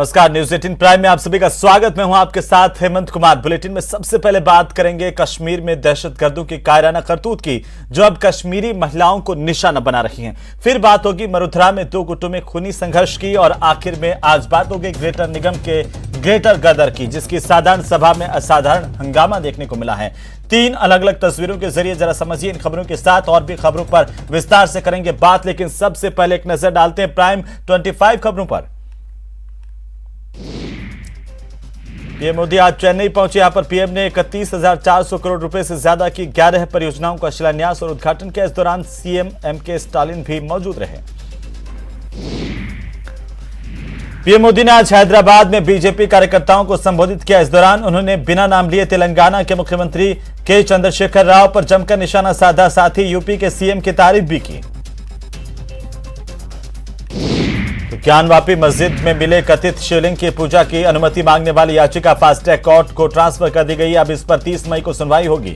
नमस्कार, news 18 prime में आप सभी का स्वागत। मैं हूं आपके साथ हेमंत कुमार। बुलेटिन में सबसे पहले बात करेंगे कश्मीर में दहशतगर्दों की कायराना करतूत की, जो अब कश्मीरी महिलाओं को निशाना बना रही हैं। फिर बात होगी मरुधरा में दो गुटों में खूनी संघर्ष की, और आखिर में आज बात होगी ग्रेटर निगम के ग्रेटर गदर की, जिसकी साधारण सभा में असाधारण हंगामा देखने को मिला है। 3 अलग अलग तस्वीरों के जरिए जरा समझिए इन खबरों के साथ, और भी खबरों पर विस्तार से करेंगे बात। लेकिन सबसे पहले एक नजर डालते हैं प्राइम 25 खबरों पर। पीएम मोदी आज चेन्नई पहुंचे। यहां पर पीएम ने 31,400 करोड़ रुपए से ज्यादा की 11 परियोजनाओं का शिलान्यास और उद्घाटन किया। इस दौरान सीएम एमके स्टालिन भी मौजूद रहे। पीएम मोदी ने आज हैदराबाद में बीजेपी कार्यकर्ताओं को संबोधित किया। इस दौरान उन्होंने बिना नाम लिए तेलंगाना के मुख्यमंत्री के चंद्रशेखर राव पर जमकर निशाना साधा। साथ ही यूपी के सीएम की तारीफ भी की। तो ज्ञानवापी मस्जिद में मिले कथित शिवलिंग की पूजा की अनुमति मांगने वाली याचिका फास्ट ट्रैक कोर्ट को ट्रांसफर कर दी गई। अब इस पर 30 मई को सुनवाई होगी।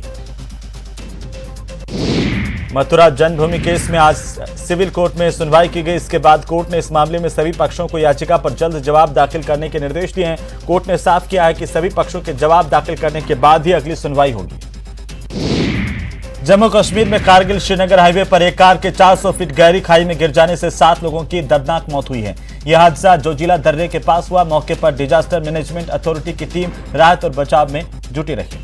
मथुरा जन्मभूमि केस में आज सिविल कोर्ट में सुनवाई की गई। इसके बाद कोर्ट ने इस मामले में सभी पक्षों को याचिका पर जल्द जवाब दाखिल करने के निर्देश दिए हैं। कोर्ट ने साफ किया है कि सभी पक्षों के जवाब दाखिल करने के बाद ही अगली सुनवाई होगी। जम्मू कश्मीर में कारगिल श्रीनगर हाईवे पर एक कार के 400 फीट गहरी खाई में गिर जाने से 7 लोगों की दर्दनाक मौत हुई है। यह हादसा जोजिला दर्रे के पास हुआ। मौके पर डिजास्टर मैनेजमेंट अथॉरिटी की टीम राहत और बचाव में जुटी रही।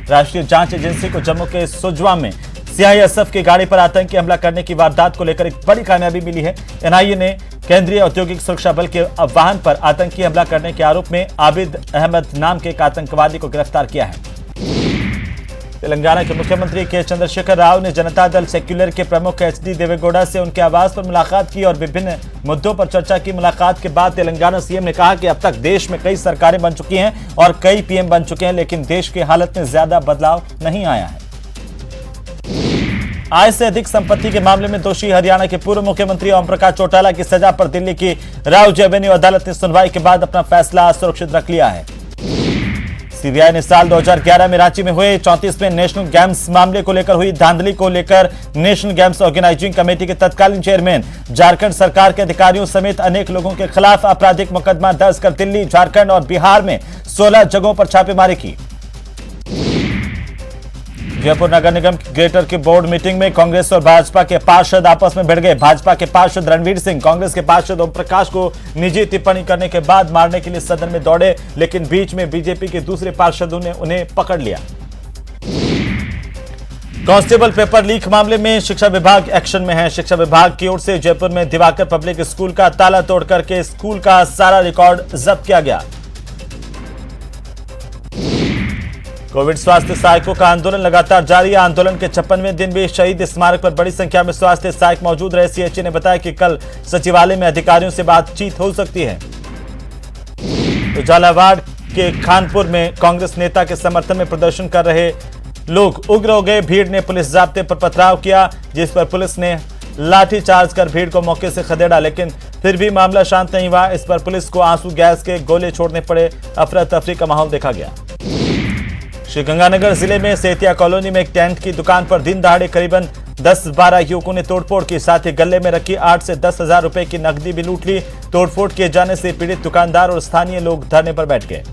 राष्ट्रीय जांच एजेंसी को जम्मू के सुजवा में सीआईएसएफ की गाड़ी पर आतंकी हमला करने की वारदात को लेकर एक बड़ी कामयाबी मिली है। एनआईए ने केंद्रीय औद्योगिक सुरक्षा बल के वाहन पर आतंकी हमला करने के आरोप में आबिद अहमद नाम के एक आतंकवादी को गिरफ्तार किया है। तेलंगाना के मुख्यमंत्री के चंद्रशेखर राव ने जनता दल सेक्युलर के प्रमुख एचडी देवेगौड़ा से उनके आवास पर मुलाकात की और विभिन्न मुद्दों पर चर्चा की। मुलाकात के बाद तेलंगाना सीएम ने कहा कि अब तक देश में कई सरकारें बन चुकी हैं और कई पीएम बन चुके हैं, लेकिन देश की हालत में ज्यादा बदलाव नहीं आया है। आय से अधिक संपत्ति के मामले में दोषी हरियाणा के पूर्व मुख्यमंत्री ओम प्रकाश चौटाला की सजा पर दिल्ली की राउज एवेन्यू अदालत ने सुनवाई के बाद अपना फैसला सुरक्षित रख लिया है। सीबीआई ने साल 2011 में रांची में हुए 34वें नेशनल गेम्स मामले को लेकर हुई धांधली को लेकर नेशनल गेम्स ऑर्गेनाइजिंग कमेटी के तत्कालीन चेयरमैन झारखंड सरकार के अधिकारियों समेत अनेक लोगों के खिलाफ आपराधिक मुकदमा दर्ज कर दिल्ली, झारखंड और बिहार में 16 जगहों पर छापेमारी की। जयपुर नगर निगम ग्रेटर की बोर्ड मीटिंग में कांग्रेस और भाजपा के पार्षद आपस में भिड़ गए। भाजपा के पार्षद रणवीर सिंह कांग्रेस के पार्षद ओम प्रकाश को निजी टिप्पणी करने के बाद मारने के लिए सदन में दौड़े, लेकिन बीच में बीजेपी के दूसरे पार्षदों ने उन्हें पकड़ लिया। कांस्टेबल पेपर लीक मामले में शिक्षा विभाग एक्शन में है। शिक्षा विभाग की ओर से जयपुर में दिवाकर पब्लिक स्कूल का ताला तोड़ करके स्कूल का सारा रिकॉर्ड जब्त किया गया। कोविड स्वास्थ्य सहायकों का आंदोलन लगातार जारी है। आंदोलन के 56वें दिन भी शहीद स्मारक पर बड़ी संख्या में स्वास्थ्य सहायक मौजूद रहे। सीएचए ने बताया कि कल सचिवालय में अधिकारियों से बातचीत हो सकती है। तो झालावाड़ के खानपुर में कांग्रेस नेता के समर्थन में प्रदर्शन कर रहे लोग उग्र हो गए। भीड़ ने पुलिस जाब्ते पर पथराव किया, जिस पर पुलिस ने लाठीचार्ज कर भीड़ को मौके से खदेड़ा, लेकिन फिर भी मामला शांत नहीं हुआ। इस पर पुलिस को आंसू गैस के गोले छोड़ने पड़े। अफरा तफरी का माहौल देखा गया। श्रीगंगानगर जिले में सेतिया कॉलोनी में एक टेंट की दुकान पर दिन दहाड़े करीबन 10-12 युवकों ने तोड़फोड़ की। साथ ही गले में रखी 8 से 10 हजार रुपए की नकदी भी लूट ली। तोड़फोड़ किए जाने से पीड़ित दुकानदार और स्थानीय लोग धरने पर बैठ गए।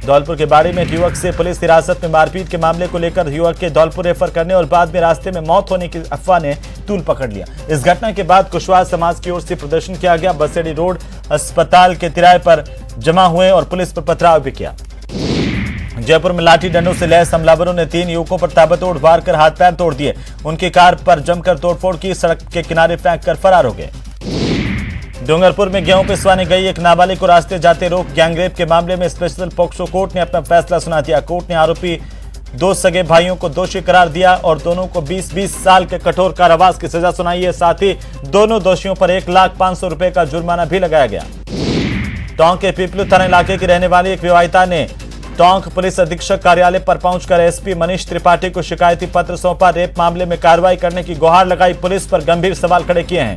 धौलपुर के बाड़ी में एक युवक से पुलिस हिरासत में मारपीट के मामले को लेकर युवक के धौलपुर रेफर करने और बाद में रास्ते में मौत होने की अफवाह ने तूल पकड़ लिया। इस घटना के बाद कुशवाहा समाज की ओर से प्रदर्शन किया गया। बसेड़ी रोड अस्पताल के किराए पर जमा हुए और पुलिस पर पथराव भी किया। जयपुर में लाठी डंडों से लैस हमलावरों ने 3 युवकों पर ताबड़तोड़ वार कर हाथ पैर तोड़ दिए। उनकी कार पर जमकर तोड़फोड़ की, सड़क के किनारे फेंक कर फरार हो गए। डूंगरपुर में गेहूं पिसवाने गई एक नाबालिग को रास्ते जाते रोक गैंगरेप के मामले में स्पेशल पॉक्सो कोर्ट ने अपना फैसला सुना दिया। कोर्ट ने आरोपी 2 सगे भाइयों को दोषी करार दिया और दोनों को 20-20 साल के कठोर कारावास की सजा सुनाई है। साथ ही दोनों दोषियों पर 1,500,000 रुपए का जुर्माना भी लगाया गया। टोंक के पीपलू थाना इलाके की रहने वाली एक विवाहिता ने टोंक पुलिस अधीक्षक कार्यालय पर पहुंचकर एसपी मनीष त्रिपाठी को शिकायती पत्र सौंपा। रेप मामले में कार्रवाई करने की गुहार लगाई। पुलिस पर गंभीर सवाल खड़े किए हैं।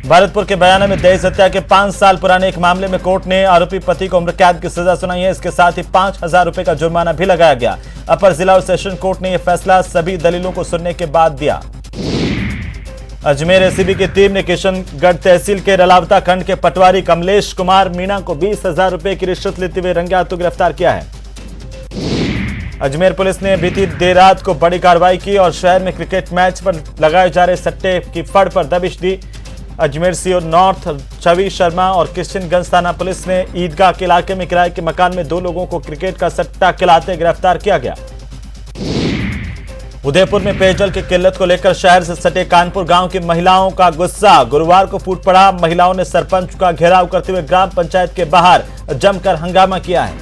भरतपुर के बयाना में दहेज हत्या के 5 साल पुराने एक मामले में कोर्ट ने आरोपी पति को उम्र कैद की सजा सुनाई है। इसके साथ ही 5,000 रुपए का जुर्माना भी लगाया गया। अपर जिला और सेशन कोर्ट ने यह फैसला सभी दलीलों को सुनने के बाद दिया। अजमेर एसीबी की टीम ने किशनगढ़ तहसील के रलावता खंड के पटवारी कमलेश कुमार मीणा को 20,000 रुपए की रिश्वत लेते हुए रंगे हाथों गिरफ्तार किया है। अजमेर पुलिस ने बीती देर रात को बड़ी कार्रवाई की और शहर में क्रिकेट मैच पर लगाए जा रहे सट्टे की फड़ पर दबिश दी। अजमेर सीओ नॉर्थ छवि शर्मा और किशनगंज थाना पुलिस ने ईदगाह के इलाके में किराए के मकान में 2 लोगों को क्रिकेट का सट्टा खिलाते गिरफ्तार किया गया। उदयपुर में पेयजल की किल्लत को लेकर शहर से सटे कानपुर गांव की महिलाओं का गुस्सा गुरुवार को फूट पड़ा। महिलाओं ने सरपंच का घेराव करते हुए ग्राम पंचायत के बाहर जमकर हंगामा किया है।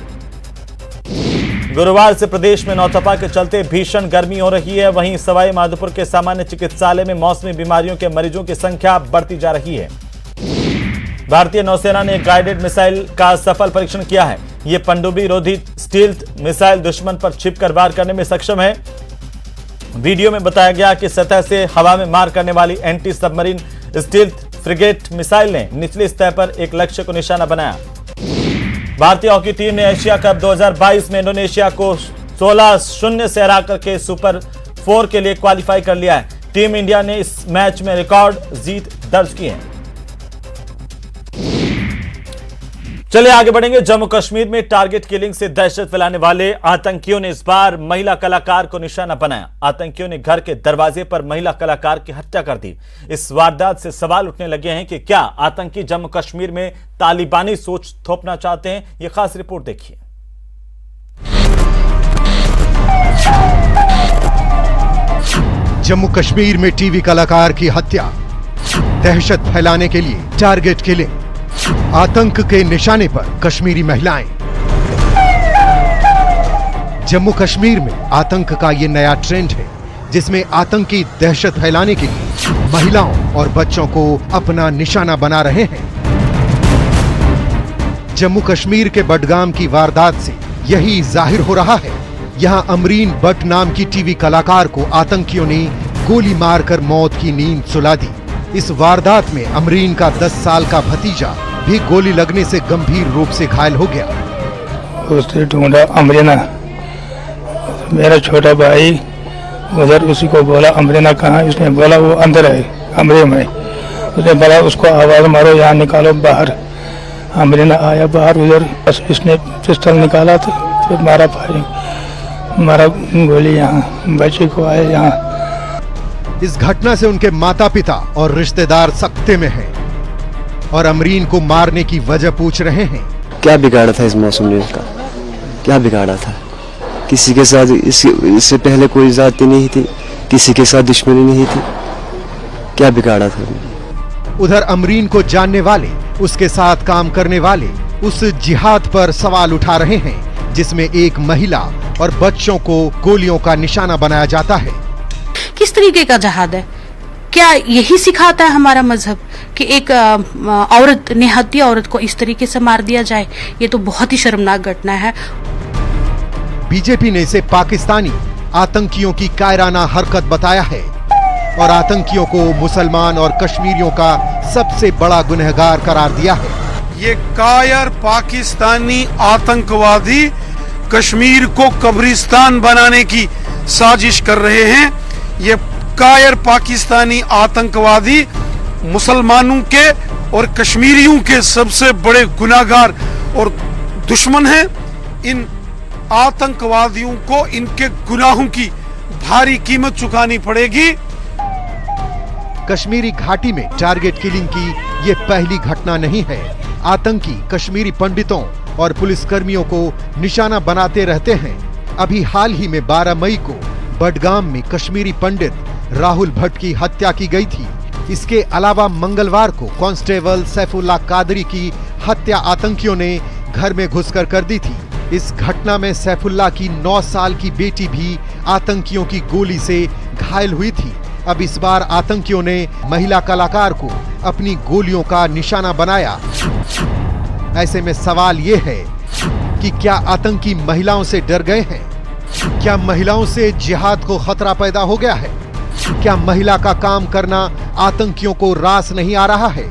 गुरुवार से प्रदेश में नौतपा के चलते भीषण गर्मी हो रही है। वहीं सवाई माधोपुर के सामान्य चिकित्सालय में मौसमी बीमारियों के मरीजों की संख्या बढ़ती जा रही है। भारतीय नौसेना ने गाइडेड मिसाइल का सफल परीक्षण किया है। यह पनडुब्बी रोधी स्टील्थ मिसाइल दुश्मन पर छिपकर वार करने में सक्षम है। वीडियो में बताया गया कि सतह से हवा में मार करने वाली anti submarine stealth frigate missile ने निचली सतह पर एक लक्ष्य को निशाना बनाया। भारतीय हॉकी टीम ने एशिया कप 2022 में इंडोनेशिया को 16-0 से हरा करके सुपर 4 के लिए क्वालिफाई कर लिया है। टीम इंडिया ने इस मैच में रिकॉर्ड जीत दर्ज की है। चलिए आगे बढ़ेंगे। जम्मू कश्मीर में टारगेट किलिंग से दहशत फैलाने वाले आतंकियों ने इस बार महिला कलाकार को निशाना बनाया। आतंकियों ने घर के दरवाजे पर महिला कलाकार की हत्या कर दी। इस वारदात से सवाल उठने लगे हैं कि क्या आतंकी जम्मू कश्मीर में तालिबानी सोच थोपना चाहते हैं। यह खास रिपोर्ट देखिए। जम्मू कश्मीर में टीवी कलाकार की हत्या, दहशत फैलाने के लिए टारगेट किलिंग, आतंक के निशाने पर कश्मीरी महिलाएं। जम्मू कश्मीर में आतंक का ये नया ट्रेंड है जिसमें आतंकी दहशत फैलाने के लिए महिलाओं और बच्चों को अपना निशाना बना रहे हैं। जम्मू कश्मीर के बडगाम की वारदात से यही जाहिर हो रहा है। यहां अमरीन भट्ट नाम की टीवी कलाकार को आतंकियों ने गोली मारकर मौत की नींद सुला दी। इस वारदात में अमरीन का 10 साल का भतीजा भी गोली लगने से गंभीर रूप से घायल हो गया। उसने ढूंढा अमरीना, मेरा छोटा भाई उधर, उसी को बोला अमरीना कहाँ। उसने बोला वो अंदर है कमरे में। उसने बोला उसको आवाज मारो, यहाँ निकालो बाहर। अमरीना आया बाहर, उधर बस इसने पिस्टल निकाला तो फिर मारा फायरिंग, मारा गोली यहाँ बच्चे को आए यहाँ। इस घटना से उनके माता पिता और रिश्तेदार सख्ते में हैं और अमरीन को मारने की वजह पूछ रहे हैं। क्या बिगाड़ा था इस मौसम ने उसका, क्या बिगाड़ा था? किसी के साथ इससे पहले कोई जाति नहीं थी, किसी के साथ दुश्मनी नहीं थी, क्या बिगाड़ा था? उधर अमरीन को जानने वाले, उसके साथ काम करने वाले उस जिहाद पर सवाल उठा रहे हैं जिसमें एक महिला और बच्चों को गोलियों का निशाना बनाया जाता है। किस तरीके का जिहाद है? क्या यही सिखाता है हमारा मजहब कि एक औरत, निहत्ती औरत को इस तरीके से मार दिया जाए? ये तो बहुत ही शर्मनाक घटना है। बीजेपी ने इसे पाकिस्तानी आतंकियों की कायराना हरकत बताया है और आतंकियों को मुसलमान और कश्मीरियों का सबसे बड़ा गुनहगार करार दिया है। ये कायर पाकिस्तानी आतंकवादी कश्मीर को कब्रिस्तान बनाने की साजिश कर रहे हैं। ये कायर पाकिस्तानी आतंकवादी मुसलमानों के और कश्मीरियों के सबसे बड़े गुनाहगार और दुश्मन हैं। इन आतंकवादियों को इनके गुनाहों की भारी कीमत चुकानी पड़ेगी। कश्मीरी घाटी में टारगेट किलिंग की ये पहली घटना नहीं है। आतंकी कश्मीरी पंडितों और पुलिसकर्मियों को निशाना बनाते रहते हैं। अभी हाल ही में 12 मई को बडगाम में कश्मीरी पंडित राहुल भट्ट की हत्या की गई थी। इसके अलावा मंगलवार को कांस्टेबल सैफुल्लाह कादरी की हत्या आतंकियों ने घर में घुसकर कर दी थी। इस घटना में सैफुल्लाह की 9 साल की बेटी भी आतंकियों की गोली से घायल हुई थी। अब इस बार आतंकियों ने महिला कलाकार को अपनी गोलियों का निशाना बनाया। ऐसे में सवाल ये है कि क्या आतंकी महिलाओं से डर गए हैं? क्या महिलाओं से जिहाद को खतरा पैदा हो गया है? क्या महिला का काम करना आतंकियों को रास नहीं आ रहा है?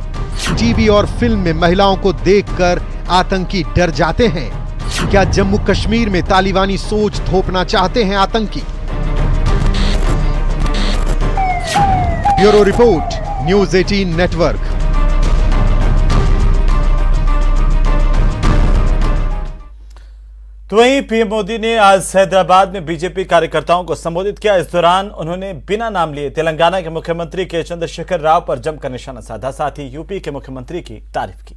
टीवी और फिल्म में महिलाओं को देखकर आतंकी डर जाते हैं। क्या जम्मू कश्मीर में तालिबानी सोच थोपना चाहते हैं आतंकी? Bureau report, news 18 network. तो वहीं पीएम मोदी ने आज हैदराबाद में बीजेपी कार्यकर्ताओं को संबोधित किया। इस दौरान उन्होंने बिना नाम लिए तेलंगाना के मुख्यमंत्री के चंद्रशेखर राव पर जमकर निशाना साधा, साथ ही यूपी के मुख्यमंत्री की तारीफ की।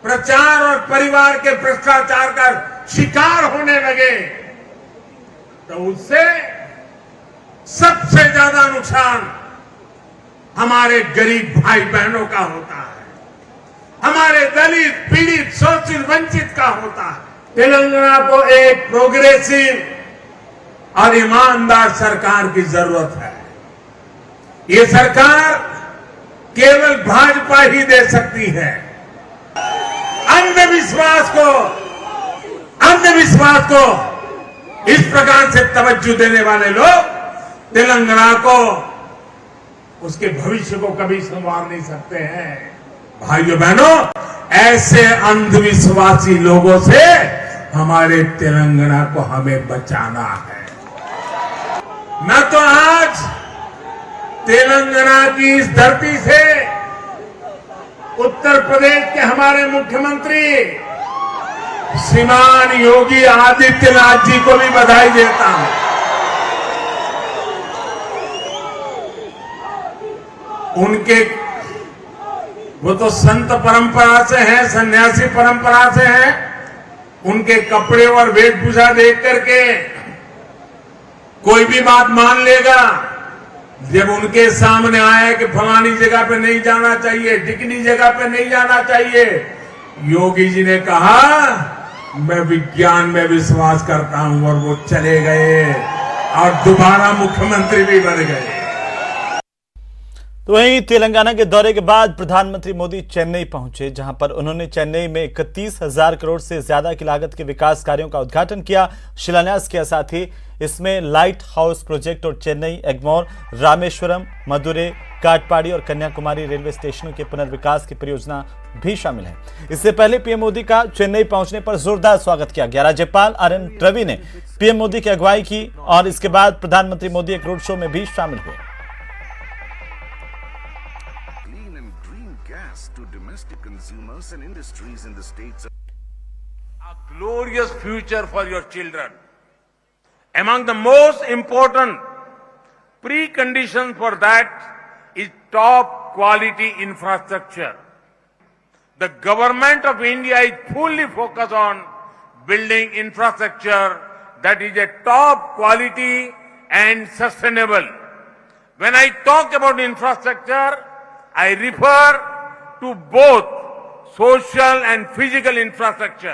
प्रचार और परिवार के भ्रष्टाचार का शिकार होने लगे तो उससे सबसे ज्यादा नुकसान हमारे गरीब भाई बहनों का होता है, हमारे दलित, पीड़ित, शोषित, वंचित का होता है। तेलंगाना को एक प्रोग्रेसिव और ईमानदार सरकार की जरूरत है। ये सरकार केवल भाजपा ही दे सकती है। अंधविश्वास को इस प्रकार से तवज्जो देने वाले लोग तेलंगाना को, उसके भविष्य को कभी संवार नहीं सकते हैं। भाइयों बहनों, ऐसे अंधविश्वासी लोगों से हमारे तेलंगाना को हमें बचाना है। मैं तो आज तेलंगाना की इस धरती से उत्तर प्रदेश के हमारे मुख्यमंत्री श्रीमान योगी आदित्यनाथ जी को भी बधाई देता हूं। उनके वो तो संत परंपरा से हैं, सन्यासी परंपरा से हैं। उनके कपड़े और वेशभूषा देख करके कोई भी बात मान लेगा। जब उनके सामने आया कि फलानी जगह पे नहीं जाना चाहिए, ढिकनी जगह पे नहीं जाना चाहिए, योगी जी ने कहा मैं विज्ञान में विश्वास करता हूं, और वो चले गए और दोबारा मुख्यमंत्री भी बन गए। तो वहीं तेलंगाना के दौरे के बाद प्रधानमंत्री मोदी चेन्नई पहुंचे, जहां पर उन्होंने चेन्नई में 31,000 करोड़ से ज्यादा की लागत के विकास कार्यों का उद्घाटन किया, शिलान्यास किया। साथ ही इसमें लाइट हाउस प्रोजेक्ट और चेन्नई, एग्मोर, रामेश्वरम, मदुरै, काटपाड़ी और कन्याकुमारी रेलवे स्टेशनों के पुनर्विकास की परियोजना भी शामिल है। इससे पहले पीएम मोदी का चेन्नई पहुंचने पर जोरदार स्वागत किया गया। राज्यपाल RN रवि ने पीएम मोदी की अगुवाई की और इसके बाद प्रधानमंत्री मोदी एक रोड शो में भी शामिल हुए। To domestic consumers and industries in the states. A glorious future for your children. Among the most important preconditions for that is top quality infrastructure. The government of India is fully focused on building infrastructure that is a top quality and sustainable. When I talk about infrastructure, I refer to both social and physical infrastructure.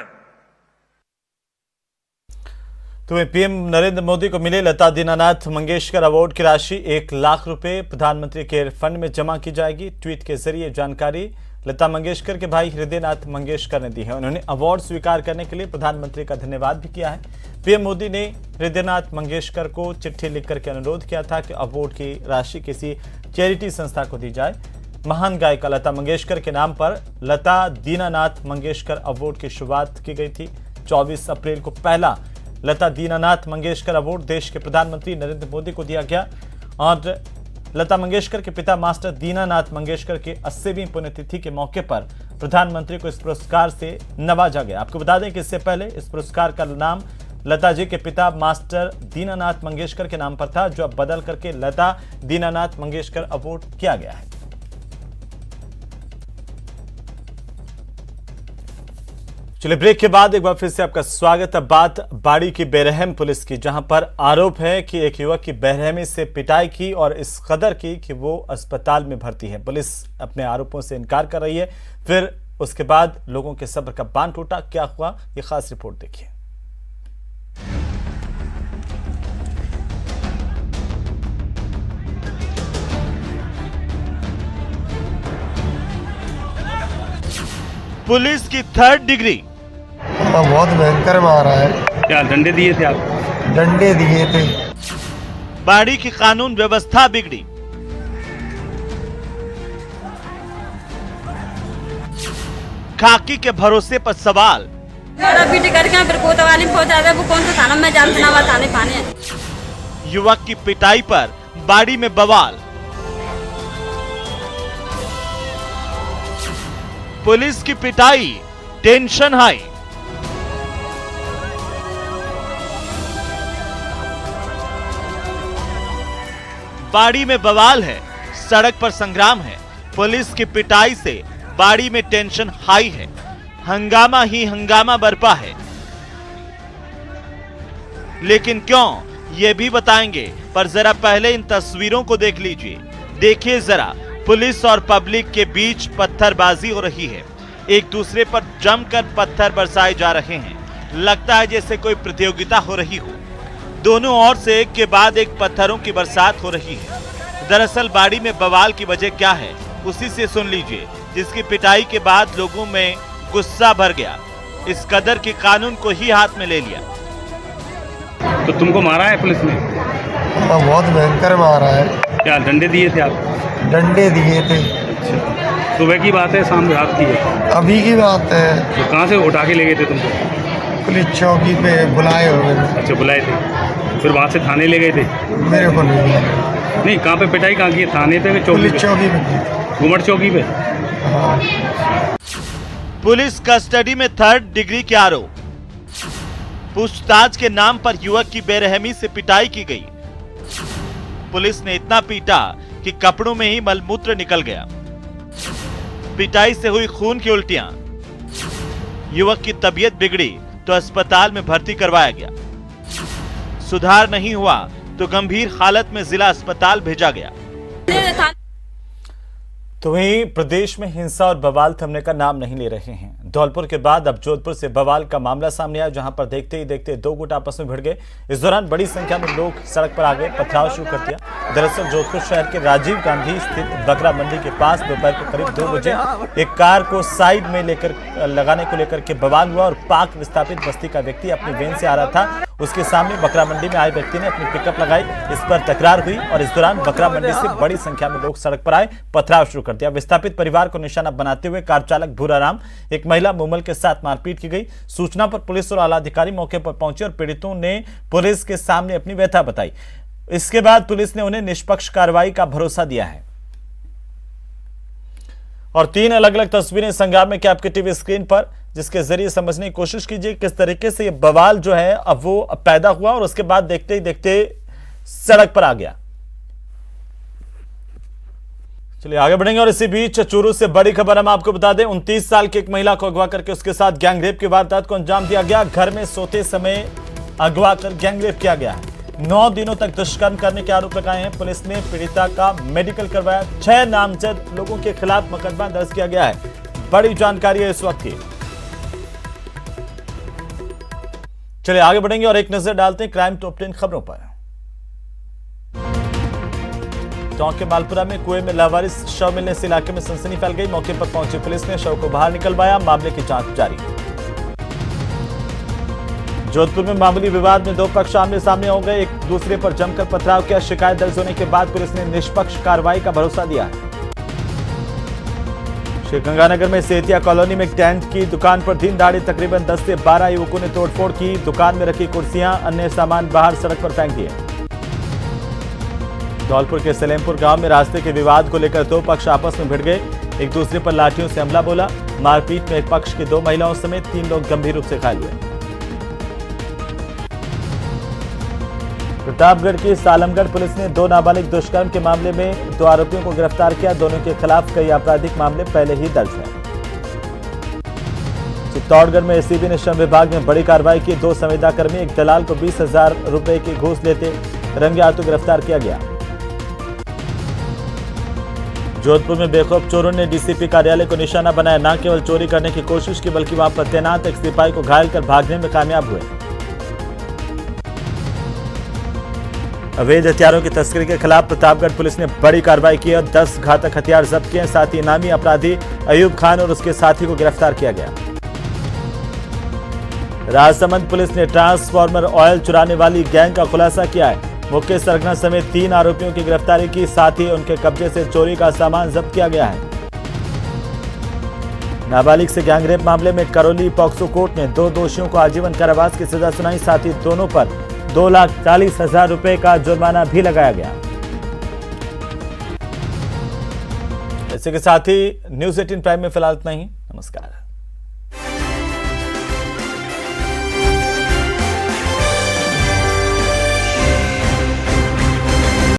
तो PM Narendra Modi को मिले लता Dinanath Mangeshkar award की राशि 1 लाख रुपए प्रधानमंत्री care fund में जमा की जाएगी। ट्वीट के जरिए जानकारी लता मंगेशकर के भाई हृदयनाथ मंगेशकर ने दी है। उन्होंने अवार्ड स्वीकार करने के लिए प्रधानमंत्री का धन्यवाद भी किया है। पीएम मोदी ने हृदयनाथ मंगेशकर को चिट्ठी लिखकर के अनुरोध किया था कि अवार्ड की राशि किसी चैरिटी संस्था को दी जाए। महान गायिका लता मंगेशकर के नाम पर लता दीनानाथ मंगेशकर अवार्ड की शुरुआत की गई थी। 24 अप्रैल को पहला लता दीनानाथ मंगेशकर अवार्ड देश के प्रधानमंत्री नरेंद्र मोदी को दिया गया और लता मंगेशकर के पिता मास्टर दीनानाथ मंगेशकर के 80वीं पुण्यतिथि के मौके पर प्रधानमंत्री को इस पुरस्कार से नवाजा गया। आपको बता दें कि इससे पहले इस पुरस्कार का नाम लता जी के पिता मास्टर दीनानाथ मंगेशकर के नाम पर था, जो अब बदल करके लता दीनानाथ मंगेशकर अवार्ड किया गया है। चलिए ब्रेक के बाद एक बार फिर से आपका स्वागत। अब बात बाड़ी की बेरहम पुलिस की, जहां पर आरोप है कि एक युवक की बेरहमी से पिटाई की और इस कदर की कि वो अस्पताल में भर्ती है। पुलिस अपने आरोपों से इनकार कर रही है। फिर उसके बाद लोगों के सब्र का बांध टूटा। क्या हुआ, ये खास रिपोर्ट देखिए। पुलिस की 3rd डिग्री। बहुत भयंकर मारा है। क्या डंडे दिए थे आप? डंडे दिए थे। बाड़ी की कानून व्यवस्था बिगड़ी। खाकी के भरोसे पर सवाल। पीटी करके फिर कोतवाली पहुंचा दे, वो कौन सा थाना में जानते ना, थाने पाने। युवक की पिटाई पर बाड़ी में बवाल। पुलिस की पिटाई, टेंशन हाई। बाड़ी में बवाल है, सड़क पर संग्राम है। पुलिस की पिटाई से बाड़ी में टेंशन हाई है। हंगामा ही हंगामा बरपा है। लेकिन क्यों, ये भी बताएंगे, पर जरा पहले इन तस्वीरों को देख लीजिए। देखिए जरा, पुलिस और पब्लिक के बीच पत्थरबाजी हो रही है। एक दूसरे पर जमकर पत्थर बरसाए जा रहे हैं। लगता है जैसे कोई प्रतियोगिता हो रही हो। दोनों ओर से एक के बाद एक पत्थरों की बरसात हो रही है। दरअसल बाड़ी में बवाल की वजह क्या है, उसी से सुन लीजिए, जिसकी पिटाई के बाद लोगों में गुस्सा भर गया। इस कदर की कानून को ही हाथ में ले लिया। तो तुमको मारा है पुलिस ने? बहुत भयंकर मारा है। क्या डंडे दिए थे आप? डंडे दिए थे। अच्छा, सुबह की बात है, शाम रात की है? अभी की बात है। तो कहाँ से उठा के ले गए थे तुमको? पुलिस चौकी पे बुलाए हुए। अच्छा, बुलाए थे, फिर वहाँ से थाने ले गए थे? मेरे को नहीं, कहाँ पे पिटाई कहाँ की? थाने पे? चौकी पे? घुमट चौकी पे। पुलिस कस्टडी में 3rd डिग्री के आरोप। पूछताछ के नाम पर युवक की बेरहमी से पिटाई की गई। पुलिस ने इतना पीटा कि कपड़ों में ही मलमूत्र निकल गया। पिटाई से हुई खून की उल्टियां। युवक की तबीयत बिगड़ी तो अस्पताल में भर्ती करवाया गया। सुधार नहीं हुआ तो गंभीर हालत में जिला अस्पताल भेजा गया। तो वहीं प्रदेश में हिंसा और बवाल थमने का नाम नहीं ले रहे हैं। धौलपुर के बाद अब जोधपुर से बवाल का मामला सामने आया, जहां पर देखते ही देखते दो गुट आपस में भिड़ गए। इस दौरान बड़ी संख्या में लोग सड़क पर आ गए, पथराव शुरू कर दिया। दरअसल जोधपुर शहर के राजीव गांधी स्थित बकरा मंडी के पास दोपहर के करीब 2 बजे एक कार को साइड में लगाने को लेकर के बवाल हुआ और पाक विस्थापित बस्ती का व्यक्ति अपनी वैन से आ रहा था। उसके सामने बकरा मंडी में आए व्यक्ति ने अपनी पिकअप लगाई। इस पर तकरार हुई और इस दौरान बकरा मंडी से बड़ी संख्या में लोग सड़क पर आए, पथराव शुरू कर दिया। विस्थापित परिवार को निशाना बनाते हुए कार चालक भूराराम, एक महिला मुमल के साथ मारपीट की गई। सूचना पर पुलिस और आला अधिकारी मौके पर पहुंचे और पीड़ितों ने पुलिस के सामने अपनी व्यथा बताई। इसके बाद पुलिस ने उन्हें निष्पक्ष कार्रवाई का भरोसा दिया है। और 3 अलग अलग तस्वीरें संग्राम में आपके टीवी स्क्रीन पर, जिसके जरिए समझने की कोशिश कीजिए किस तरीके से ये बवाल जो है अब वो पैदा हुआ और उसके बाद देखते ही देखते सड़क पर आ गया। चलिए आगे बढ़ेंगे। और इसी बीच चूरू से बड़ी खबर हम आपको बता दें, 29 साल की एक महिला को अगवा करके उसके साथ गैंगरेप की वारदात को अंजाम दिया गया। घर में सोते समय अगवा कर गैंगरेप किया गया है। 9 दिनों तक दुष्कर्म करने के आरोप लगाए हैं। पुलिस ने पीड़िता का मेडिकल करवाया। 6 नामजद लोगों के खिलाफ मुकदमा दर्ज किया गया है। बड़ी जानकारी है इस वक्त की। चलिए आगे बढ़ेंगे और एक नजर डालते हैं क्राइम टॉप 10 खबरों पर। टोंक के मालपुरा में कुएं में लावारिस शव मिलने से इलाके में सनसनी फैल गई। मौके पर पहुंची पुलिस ने शव को बाहर निकलवाया। मामले की जांच जारी। जोधपुर में मामूली विवाद में 2 पक्ष आमने सामने हो गए, एक दूसरे पर जमकर पथराव किया। शिकायत दर्ज होने के बाद पुलिस ने निष्पक्ष कार्रवाई का भरोसा दिया है। श्रीगंगानगर में सेतिया कॉलोनी में एक टेंट की दुकान पर दिन दहाड़े तकरीबन 10 से 12 युवकों ने तोड़फोड़ की। दुकान में रखी कुर्सियां, अन्य सामान बाहर सड़क पर फेंक दिए। धौलपुर के सलेमपुर गांव में रास्ते के विवाद को लेकर 2 पक्ष आपस में भिड़ गए। एक दूसरे पर लाठियों से हमला बोला। मारपीट में एक पक्ष की 2 महिलाओं समेत 3 लोग गंभीर रूप से घायल हुए। प्रतापगढ़ की सालमगढ़ पुलिस ने 2 नाबालिग दुष्कर्म के मामले में 2 आरोपियों को गिरफ्तार किया। दोनों के खिलाफ कई आपराधिक मामले पहले ही दर्ज हैं। चित्तौड़गढ़ में एसीबी ने श्रम विभाग में बड़ी कार्रवाई की। 2 संविदाकर्मी एक दलाल को 20,000 रुपए की घूस लेते रंगे हाथों गिरफ्तार किया गया। जोधपुर में बेखौफ चोरों ने डीसीपी कार्यालय को निशाना बनाया। न केवल चोरी करने की कोशिश की बल्कि वहां पर तैनात एक सिपाही को घायल कर भागने में कामयाब हुए। अवैध हथियारों की तस्करी के खिलाफ प्रतापगढ़ पुलिस ने बड़ी कार्रवाई की और 10 घातक हथियार जब्त किए। साथ ही इनामी अपराधी अयूब खान और उसके साथी को गिरफ्तार किया गया। राजसमंद पुलिस ने ट्रांसफार्मर ऑयल चुराने वाली गैंग का खुलासा किया है। मुख्य सरगना समेत 3 आरोपियों की गिरफ्तारी की। साथ ही उनके कब्जे से चोरी का सामान जब्त किया गया है। नाबालिग से गैंगरेप मामले में करौली पॉक्सो कोर्ट ने 2 दोषियों को आजीवन कारावास की सजा सुनाई। साथ ही दोनों पर 2,40,000 रुपए का जुर्माना भी लगाया गया। इसी के साथ ही न्यूज़ 18 प्राइम में फिलहाल इतना ही। नमस्कार।